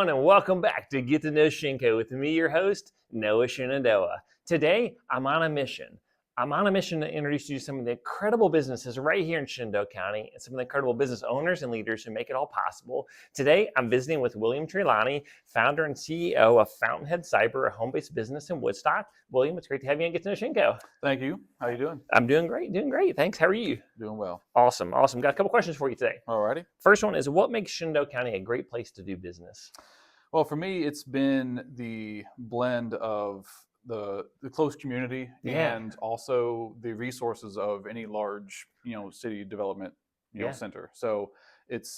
everyone, and welcome back to Get to Know Shinko with me, your host, Noah Shenandoah. Today, I'm on a mission. I'm on a mission to introduce you to some of the incredible businesses right here in Shenandoah County and some of the incredible business owners and leaders who make it all possible. Today, I'm visiting with William Trelawney, founder and CEO of Fountainhead Cyber, a home-based business in Woodstock. William, it's great to have you on Get to Know Shinko. Thank you. How are you doing? I'm doing great. Thanks. How are you? Doing well. Awesome. Got a couple questions for you today. Alrighty. First one is, what makes Shenandoah County a great place to do business? Well, for me, it's been the blend of the close community and also the resources of any large, city development, center. So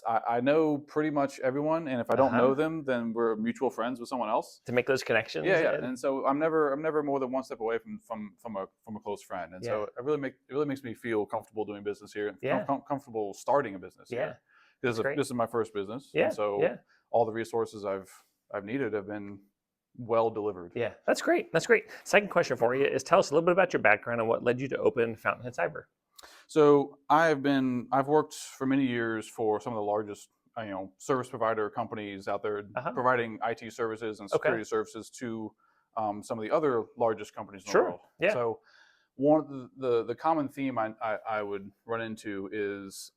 I know pretty much everyone, and if I don't know them, then we're mutual friends with someone else to make those connections. Yeah. And so I'm never more than one step away from a close friend, and so it really makes me feel comfortable doing business here and comfortable starting a business here. This is my first business, and so all the resources I've needed have been well delivered. Yeah, that's great. Second question for you is, tell us a little bit about your background and what led you to open Fountainhead Cyber. So I've worked for many years for some of the largest, service provider companies out there, providing IT services and security services to some of the other largest companies in the world. Yeah. So one of the common theme I would run into is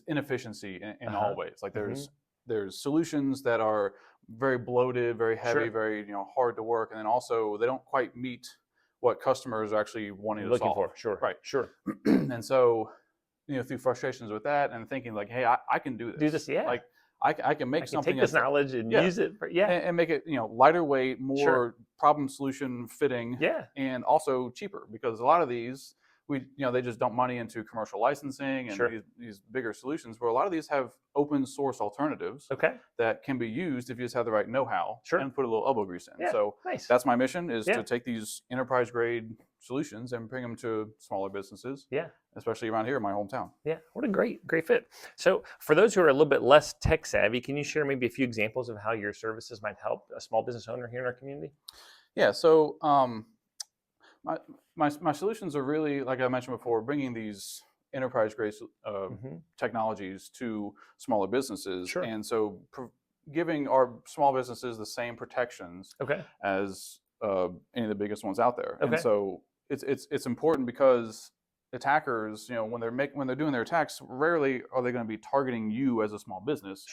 inefficiency in all ways. Like there's solutions that are very bloated, very heavy, very hard to work, and then also they don't quite meet what customers are actually wanting to solve. For. Sure. Right. Sure. And so, through frustrations with that and thinking like, hey, I can do this. Do this, yeah. Like I can make something. Take this knowledge and use it. And make it lighter weight, more problem solution fitting. Yeah. And also cheaper, because a lot of these they just dump money into commercial licensing and these bigger solutions, where a lot of these have open source alternatives that can be used if you just have the right know-how and put a little elbow grease in. So that's my mission, is to take these enterprise grade solutions and bring them to smaller businesses, especially around here in my hometown. Yeah, what a great fit. So for those who are a little bit less tech savvy, can you share maybe a few examples of how your services might help a small business owner here in our community? Yeah, so my solutions are really, like I mentioned before, bringing these enterprise grade technologies to smaller businesses, and so giving our small businesses the same protections as any of the biggest ones out there. And so it's important, because attackers, when they're doing their attacks, rarely are they going to be targeting you as a small business.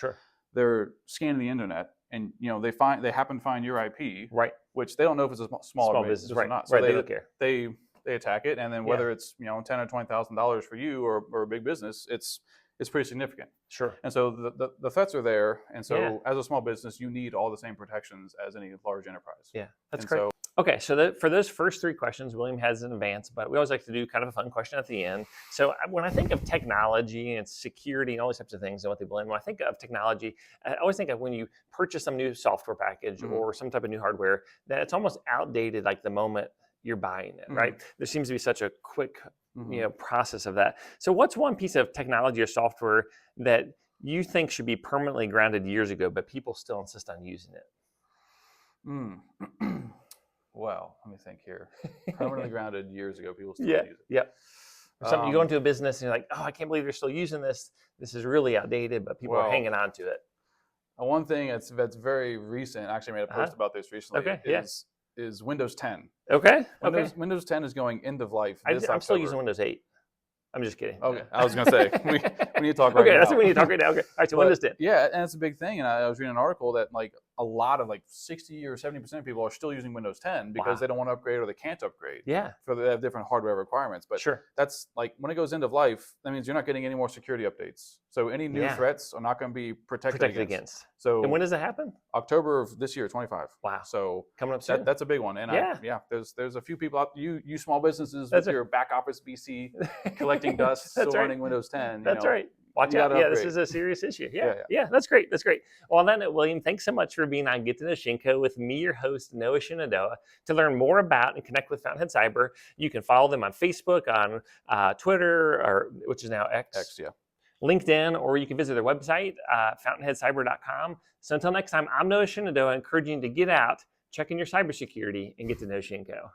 They're scanning the internet, and they happen to find your IP, which they don't know if it's a small business or not. So they don't care. They attack it, and then whether it's $10,000 or $20,000 for you or a big business, it's pretty significant. And so the threats are there, and so as a small business, you need all the same protections as any large enterprise. Yeah, that's great. Okay, so for those first three questions, William has in advance, but we always like to do kind of a fun question at the end. So when I think of technology and security and all these types of things and what they blend, when I think of technology, I always think of when you purchase some new software package or some type of new hardware, that it's almost outdated like the moment you're buying it, right? There seems to be such a quick process of that. So what's one piece of technology or software that you think should be permanently grounded years ago, but people still insist on using it? Well, let me think here. Permanently grounded years ago, people still use it. Yeah. Something, you go into a business and you're like, oh, I can't believe you're still using this. This is really outdated, but people are hanging on to it. One thing that's very recent, I actually made a post about this recently, is Windows 10. Windows 10 is going end of life. I'm still using Windows 8. I'm just kidding. Okay, I was going to say, we need to talk right now. Okay, that's what we need to talk right now. Okay, all right, so Windows 10. Yeah, and it's a big thing. And I was reading an article that a lot of 60 or 70% of people are still using Windows 10 because they don't want to upgrade or they can't upgrade. Yeah. So they have different hardware requirements. But that's when it goes end of life, that means you're not getting any more security updates. So any new threats are not going to be protected against. So, and when does it happen? October of this year, 25. Wow. So coming up soon. That's a big one. And there's a few people out, you small businesses with your back office BC collecting dust, still running Windows 10. That's right. Watch out. Yeah, this is a serious issue. Yeah, that's great. Well, on that note, William, thanks so much for being on Get to Know Shinko with me, your host, Noah Shenandoah. To learn more about and connect with Fountainhead Cyber, you can follow them on Facebook, on Twitter, which is now X, LinkedIn, or you can visit their website, fountainheadcyber.com. So until next time, I'm Noah Shenandoah, encouraging you to get out, check in your cybersecurity, and get to know Shinko.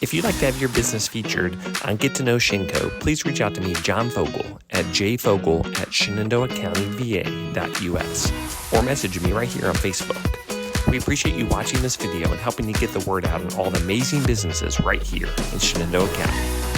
If you'd like to have your business featured on Get to Know Shinko, please reach out to me, John Vogel, at at jfogel@shenandoahcountyva.us or message me right here on Facebook. We appreciate you watching this video and helping to get the word out on all the amazing businesses right here in Shenandoah County.